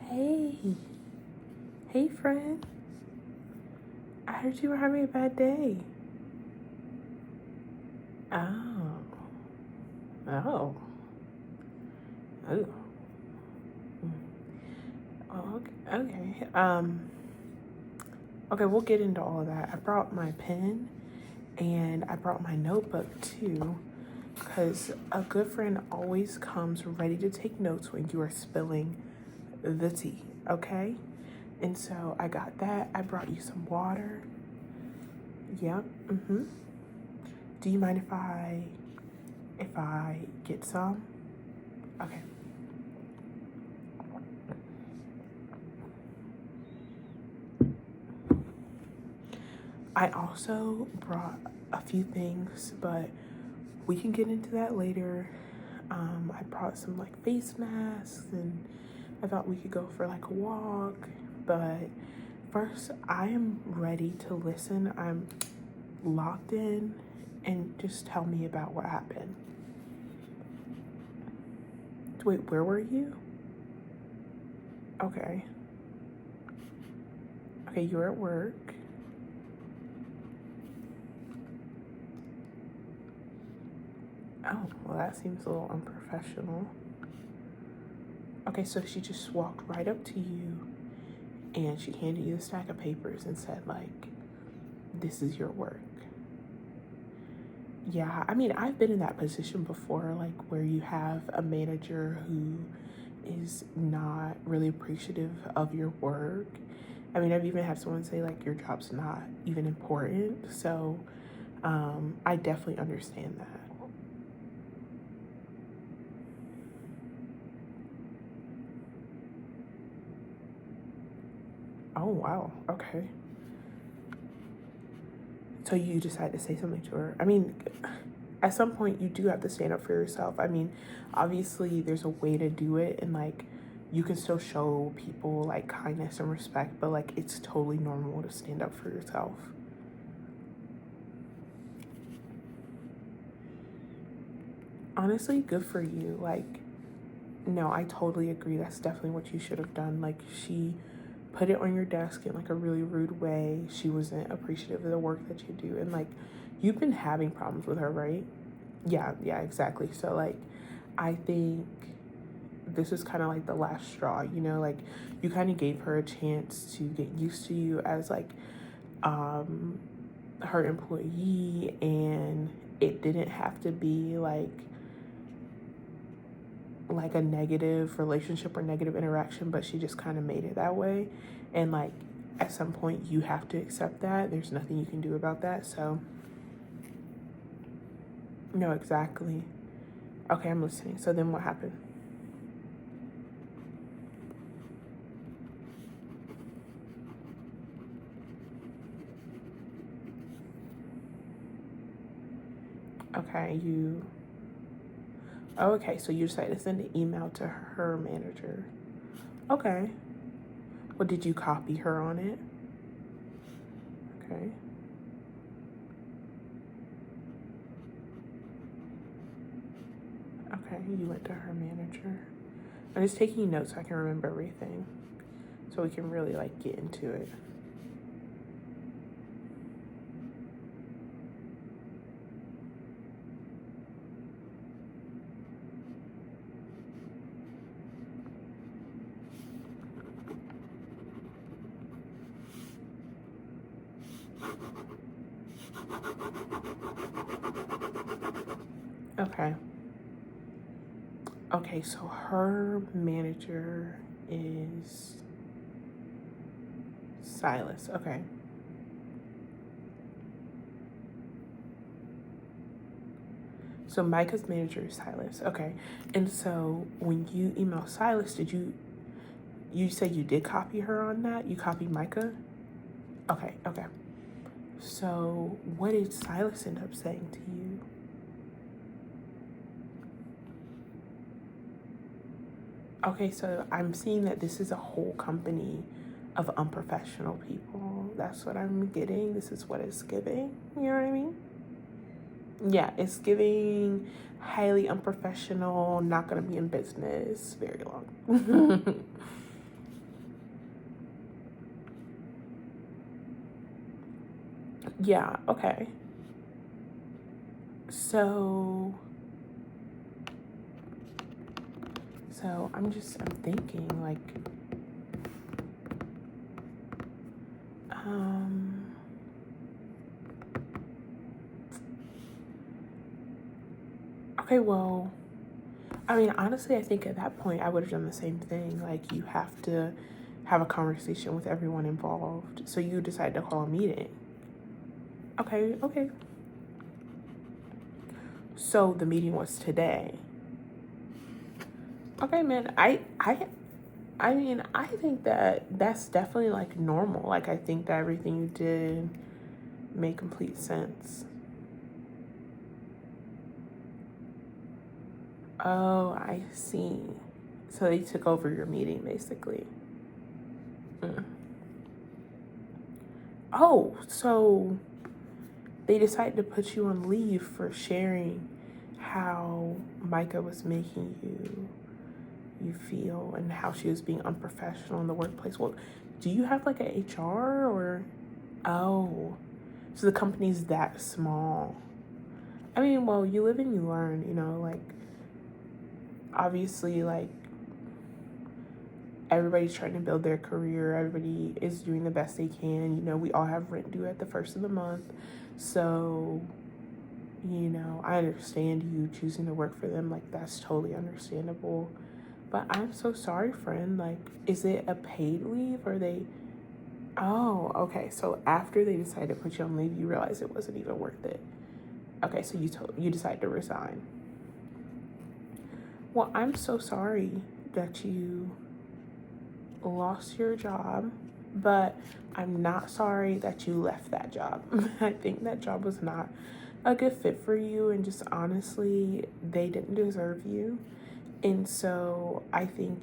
Hey, hey friend. I heard you were having a bad day. Oh, oh, oh. Oh, okay. Okay, we'll get into all of that. I brought my pen and I brought my notebook too, because a good friend always comes ready to take notes when you are spilling the tea, okay? And so I got that. I brought you some water. Yep. Do you mind if I get some? Okay. I also brought a few things, but we can get into that later. I brought some like face masks and I thought we could go for like a walk, but first I am ready to listen. I'm locked in, and just tell me about what happened. Wait, where were you? Okay. Okay, you were at work. Oh, well, that seems a little unprofessional. Okay, so she just walked right up to you and she handed you a stack of papers and said, like, this is your work. Yeah, I mean, I've been in that position before, like where you have a manager who is not really appreciative of your work. I mean, I've even had someone say, like, your job's not even important. So I definitely understand that. Oh, wow. Okay. So you decide to say something to her. I mean, at some point you do have to stand up for yourself. I mean, obviously there's a way to do it, and like you can still show people like kindness and respect, but like it's totally normal to stand up for yourself. Honestly, good for you. Like, no, I totally agree. That's definitely what you should have done. Like, she put it on your desk in like a really rude way. She wasn't appreciative of the work that you do. And like, you've been having problems with her, right? Yeah, exactly. So like, I think this is kind of like the last straw, you know, like you kind of gave her a chance to get used to you as like um her employee, and it didn't have to be like a negative relationship or negative interaction, but she just kind of made it that way. And like at some point you have to accept that. There's nothing you can do about that. So no, exactly. Okay, I'm listening. So then what happened? Okay, okay, so you decided to send an email to her manager. Okay. Well, did you copy her on it? Okay. Okay, you went to her manager. I'm just taking notes so I can remember everything, so we can really like get into it. Okay. Okay, so her manager is Silas. Okay. So Micah's manager is Silas. Okay. And so when you email Silas, you say you did copy her on that? You copied Micah? Okay. So what did Silas end up saying to you? Okay, so I'm seeing that this is a whole company of unprofessional people. That's what I'm getting. This is what it's giving. You know what I mean? Yeah, it's giving highly unprofessional, not gonna be in business very long. Yeah, okay. So I'm thinking, like, okay, well, I mean, honestly, I think at that point I would have done the same thing. Like, you have to have a conversation with everyone involved. So you decide to call a meeting. Okay, okay. So the meeting was today. Okay, man. I mean, I think that that's definitely like normal. Like, I think that everything you did made complete sense. Oh, I see. So they took over your meeting, basically. Mm. Oh, so they decided to put you on leave for sharing how Micah was making you feel and how she was being unprofessional in the workplace. Well, do you have like a HR or? Oh, so the company's that small. I mean, well, you live and you learn, you know, like, obviously, like, everybody's trying to build their career. Everybody is doing the best they can. You know, we all have rent due at the first of the month. So, you know, I understand you choosing to work for them. Like, that's totally understandable. But I'm so sorry, friend. Like, is it a paid leave or they... Oh, okay. So after they decided to put you on leave, you realized it wasn't even worth it. Okay, so you decided to resign. Well, I'm so sorry that you lost your job, but I'm not sorry that you left that job. I think that job was not a good fit for you, and just honestly, they didn't deserve you. And so I think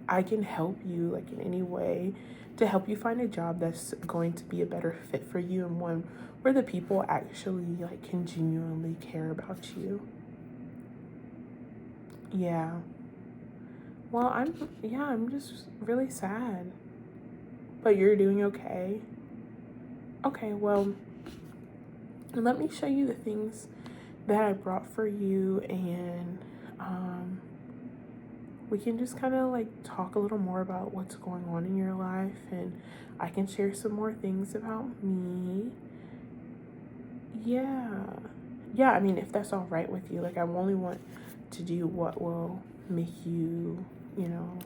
I can help you, like, in any way to help you find a job that's going to be a better fit for you, and one where the people actually, like, can genuinely care about you. Yeah. Well, I'm just really sad. But you're doing okay? Okay, well, let me show you the things that I brought for you, and we can just kind of like talk a little more about what's going on in your life, and I can share some more things about me. Yeah. Yeah, I mean, if that's all right with you, like, I only want to do what will make you, you know,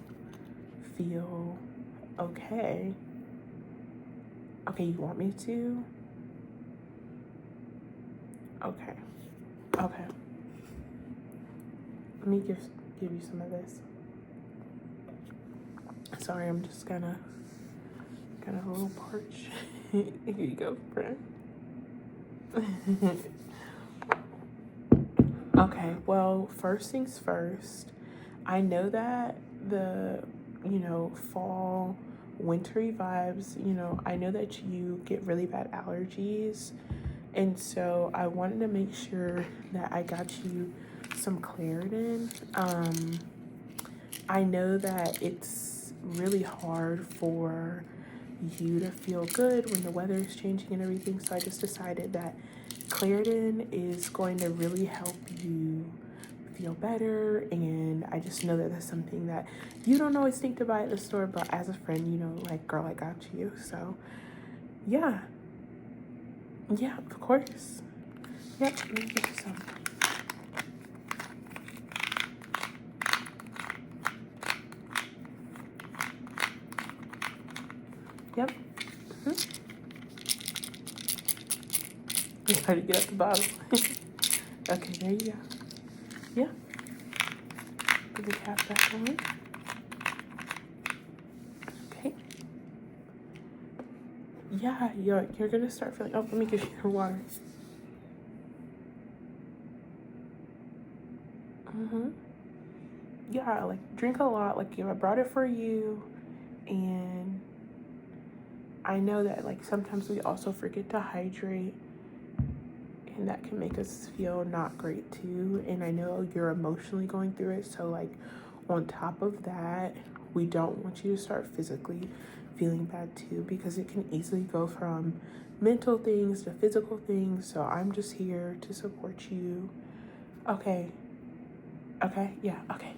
feel okay. Okay, you want me to? Okay. Okay. Let me give you some of this. Sorry, I'm just kind of a little parched. Here you go, friend. Okay, well, first things first, I know that the, you know, fall, wintry vibes, you know, I know that you get really bad allergies. And so I wanted to make sure that I got you some Claritin. I know that it's really hard for you to feel good when the weather is changing and everything. So I just decided that Claritin is going to really help you feel better. And I just know that that's something that you don't always think to buy at the store, but as a friend, you know, like, girl, I got you. So yeah. Yeah, of course. Yep, let me get you some. Yep. Mm-hmm. I'm trying to get at the bottom. Okay, there you go. Yeah. Put the cap back on. Okay. Yeah, you're gonna start feeling. Oh, let me give you your water. Mm-hmm. Yeah, like, drink a lot. Like, I brought it for you, and I know that, like, sometimes we also forget to hydrate, and that can make us feel not great too. And I know you're emotionally going through it, so, like, on top of that, we don't want you to start physically feeling bad too, because it can easily go from mental things to physical things. So I'm just here to support you. Okay. Okay. Yeah. Okay.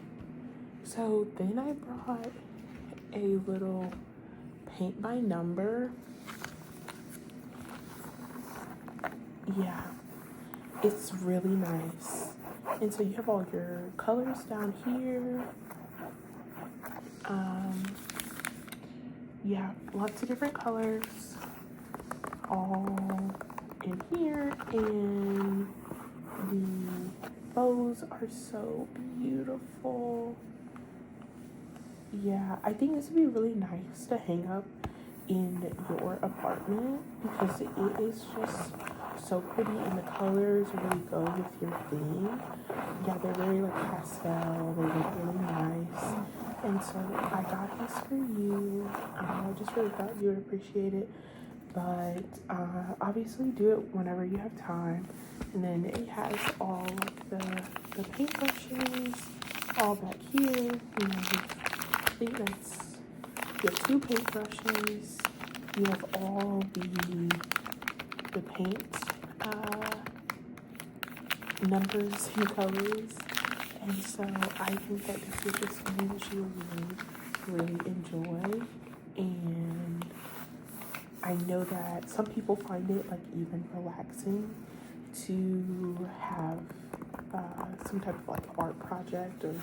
So then I brought a little paint by number. Yeah, it's really nice. And so you have all your colors down here. Yeah, lots of different colors all in here. And the bows are so beautiful. Yeah, I think this would be really nice to hang up in your apartment because it is just so pretty, and the colors really go with your theme. Yeah, they're very like pastel, they look really nice. And so I got this for you. I just really thought you would appreciate it. But obviously do it whenever you have time. And then it has all like the paintbrushes all back here. You know, I think that's, you have 2 paintbrushes. You have all the paint numbers and colors. And so I think that this is just something that you will really, really enjoy. And I know that some people find it like even relaxing to have some type of like art project or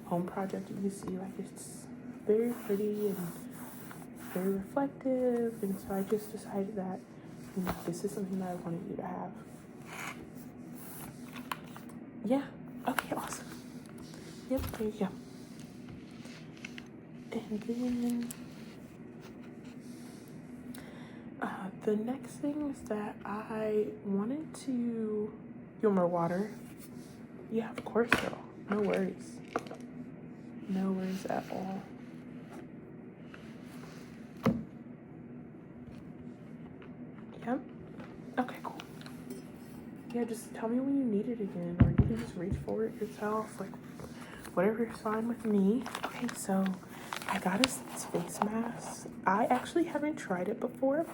home project that you see. Like it's very pretty and very reflective. And so I just decided that, you know, this is something that I wanted you to have. Yeah. Okay, awesome. Yep, there you go. And then the next thing is that I wanted to... You want more water? Yeah, of course, girl. No worries. No worries at all. Yep. Okay, cool. Yeah, just tell me when you need it again, or you can just reach for it yourself. Like, whatever is fine with me. Okay, so I got us this face mask. I actually haven't tried it before,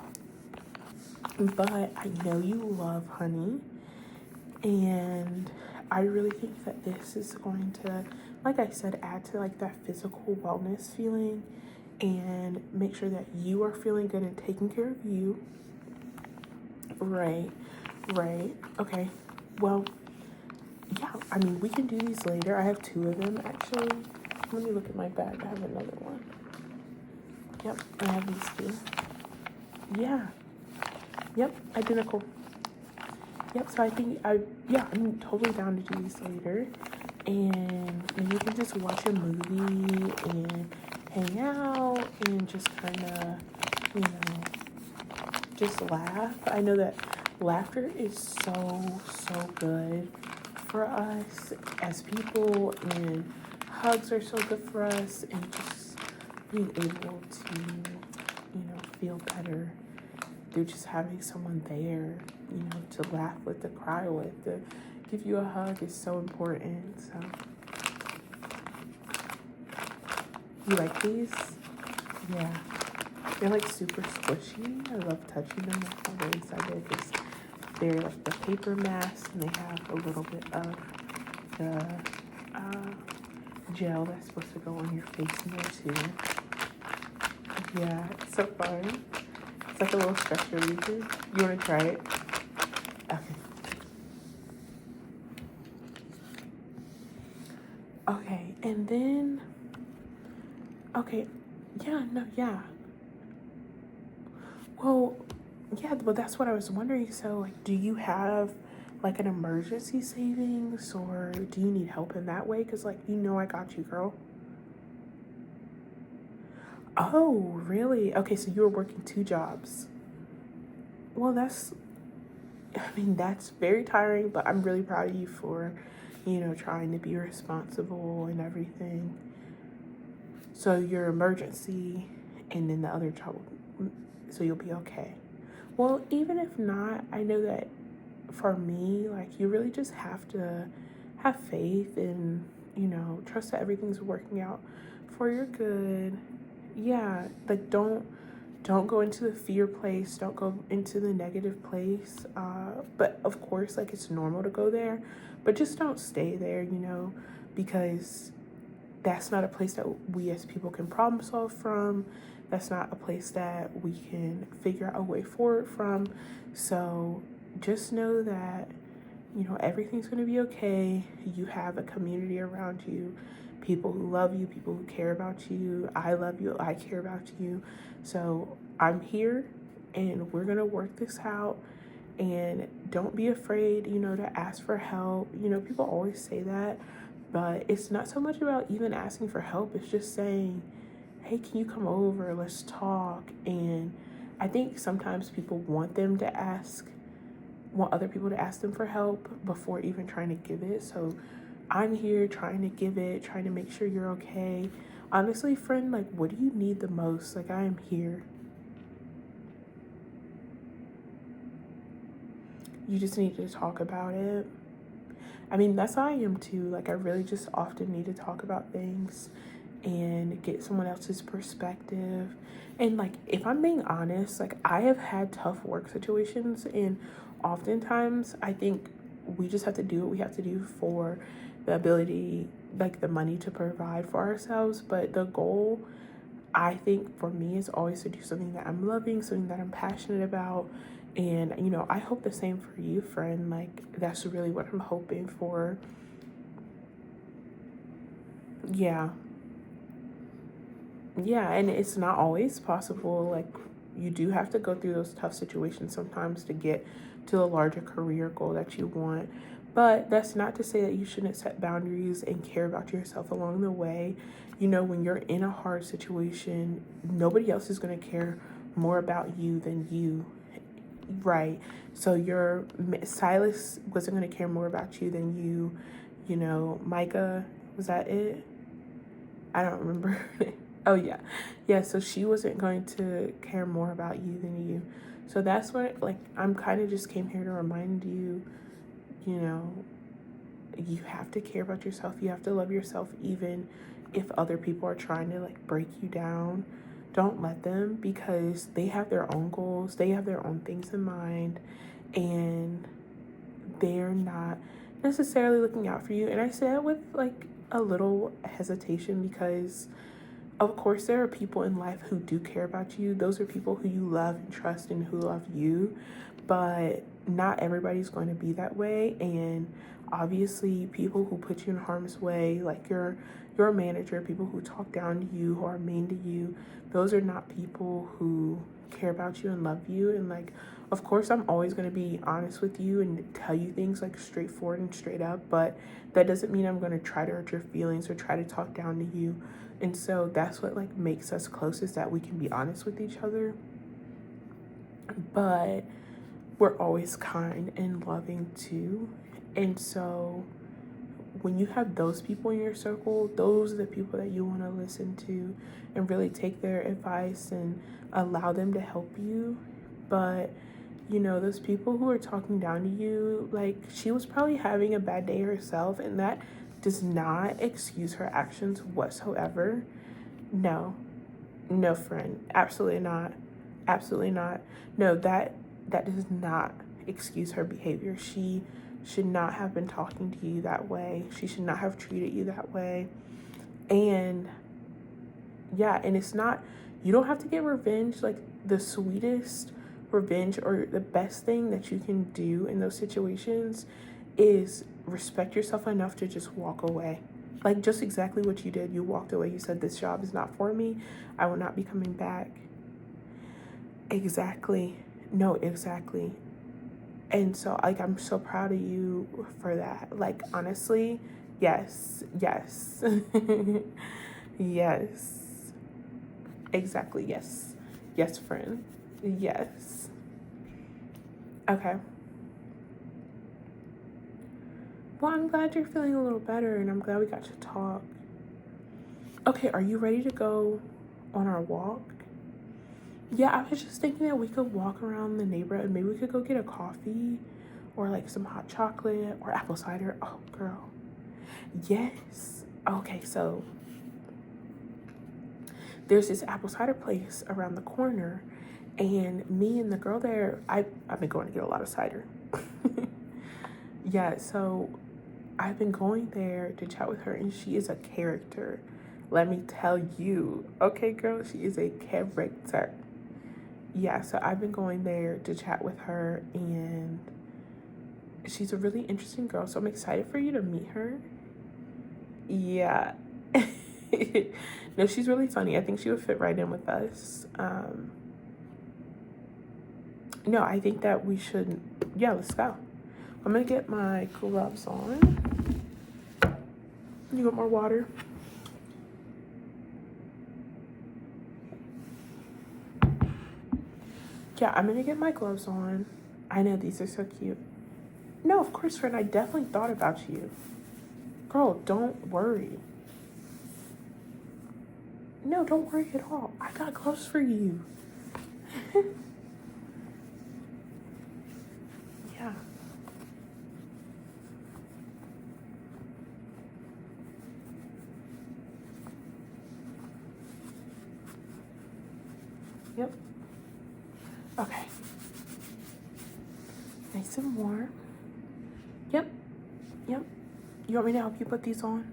but I know you love honey, and I really think that this is going to, like I said, add to like that physical wellness feeling and make sure that you are feeling good and taking care of you. Right. Okay. Well, yeah, I mean, we can do these later. I have 2 of them, actually. Let me look at my bag. I have another one. Yep, I have these 2. Yeah. Yep, identical. Yep, so I think I'm totally down to do these later. And maybe you can just watch a movie and hang out and just kind of, you know, just laugh. I know that laughter is so good for us as people, and hugs are so good for us, and just being able to, you know, feel better through just having someone there, you know, to laugh with, to cry with, to give you a hug is so important. So you like these? Yeah, they're like super squishy. I love touching them. I'm really excited because they're like the paper mask, and they have a little bit of the gel that's supposed to go on your face in there too. Yeah, it's so fun. It's like a little stress reliever. You want to try it? Okay. Okay, and then, okay, yeah. Well, yeah, but that's what I was wondering. So, like, do you have like an emergency savings, or do you need help in that way? Because, like, you know, I got you, girl. Oh, really? Okay, so you were working 2 jobs. Well, that's very tiring, but I'm really proud of you for, you know, trying to be responsible and everything. So your emergency and then the other job, so you'll be okay. Well, even if not, I know that for me, like, you really just have to have faith and, you know, trust that everything's working out for your good. Yeah, like don't go into the fear place, don't go into the negative place. But of course, like, it's normal to go there, but just don't stay there, you know, because that's not a place that we as people can problem solve from. That's not a place that we can figure out a way forward from. So just know that, you know, everything's going to be okay. You have a community around you, people who love you, people who care about you. I love you, I care about you. So I'm here, and we're going to work this out. And don't be afraid, you know, to ask for help. You know, people always say that, but it's not so much about even asking for help. It's just saying, hey, can you come over? Let's talk. And I think sometimes people want other people to ask them for help before even trying to give it. So I'm here trying to give it, trying to make sure you're okay. Honestly, friend, like, what do you need the most? Like, I am here. You just need to talk about it. I mean, that's how I am too. Like, I really just often need to talk about things and get someone else's perspective. And like, if I'm being honest, like, I have had tough work situations, and oftentimes I think we just have to do what we have to do for the ability, like the money to provide for ourselves. But the goal, I think, for me is always to do something that I'm loving, something that I'm passionate about. And, you know, I hope the same for you, friend. Like, that's really what I'm hoping for. Yeah. Yeah, and it's not always possible. Like, you do have to go through those tough situations sometimes to get to the larger career goal that you want. But that's not to say that you shouldn't set boundaries and care about yourself along the way. You know, when you're in a hard situation, nobody else is going to care more about you than you. Right. So your Silas wasn't going to care more about you than you. You know, Micah, was that it? I don't remember. Oh, yeah. Yeah, so she wasn't going to care more about you than you. So that's what, like, I'm kind of just came here to remind you, you know, you have to care about yourself. You have to love yourself, even if other people are trying to, like, break you down. Don't let them, because they have their own goals. They have their own things in mind, and they're not necessarily looking out for you. And I say that with, like, a little hesitation, because of course there are people in life who do care about you. Those are people who you love and trust and who love you, but not everybody's going to be that way. And obviously people who put you in harm's way, like your manager, people who talk down to you, who are mean to you, those are not people who care about you and love you. And like, of course I'm always going to be honest with you and tell you things, like, straightforward and straight up, but that doesn't mean I'm going to try to hurt your feelings or try to talk down to you. And so that's what, like, makes us close, is that we can be honest with each other, but we're always kind and loving too. And so when you have those people in your circle, those are the people that you want to listen to and really take their advice and allow them to help you. But, you know, those people who are talking down to you, like, she was probably having a bad day herself, and that does not excuse her actions whatsoever. No, friend, absolutely not. Absolutely not. No, that does not excuse her behavior. She should not have been talking to you that way. She should not have treated you that way. And yeah, and it's not, you don't have to get revenge. Like, the sweetest revenge, or the best thing that you can do in those situations, is respect yourself enough to just walk away. Like, just exactly what you did. You walked away. You said, this job is not for me. I will not be coming back. Exactly. No, exactly. And so, like, I'm so proud of you for that. Like, honestly, yes. Yes. Exactly, yes. Yes, friend. Yes. Okay. Well, I'm glad you're feeling a little better, and I'm glad we got to talk. Okay, are you ready to go on our walk? Yeah, I was just thinking that we could walk around the neighborhood. Maybe we could go get a coffee or, like, some hot chocolate or apple cider. Oh, girl. Yes. Okay, so there's this apple cider place around the corner, and me and the girl there, I've been going to get a lot of cider. Yeah, so I've been going there to chat with her, and she is a character. Let me tell you. Okay, girl, she is a character. Yeah, so I've been going there to chat with her, and she's a really interesting girl, so I'm excited for you to meet her. Yeah. No, she's really funny. I think she would fit right in with us. No, I think that we should, yeah, let's go. I'm gonna get my gloves on. You want more water? Yeah, I'm gonna get my gloves on. I know, these are so cute. No, of course, friend, I definitely thought about you. Girl, don't worry. No, don't worry at all. I got gloves for you. Yeah. Yep. Okay. Nice and warm. Yep. Yep. You want me to help you put these on?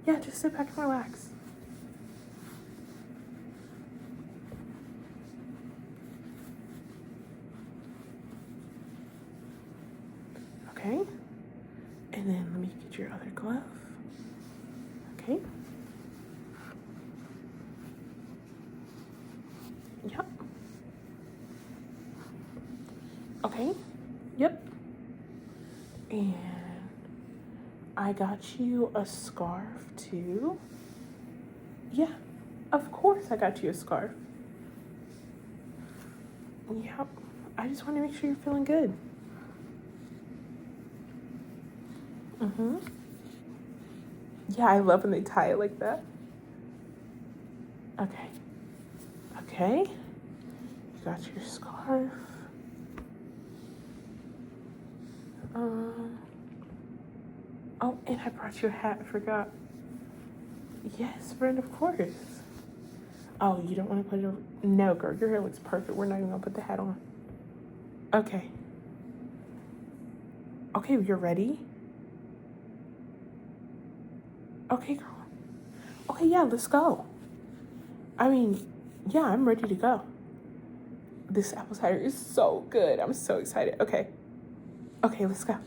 Yeah, just sit back and relax. Okay. And then let me get your other glove. Okay. Yep. Okay. Yep. And I got you a scarf too. Yeah, of course I got you a scarf. Yep. I just want to make sure you're feeling good. Mm-hmm. Yeah, I love when they tie it like that. Okay. Okay. You got your scarf. Oh, and I brought you a hat. I forgot. Yes, friend, of course. Oh, you don't want to put it over? No, girl, your hair looks perfect. We're not even gonna put the hat on. Okay. Okay, you're ready? Okay, girl. Okay, yeah, let's go. I mean, yeah, I'm ready to go. This apple cider is so good. I'm so excited. Okay. Okay, let's go.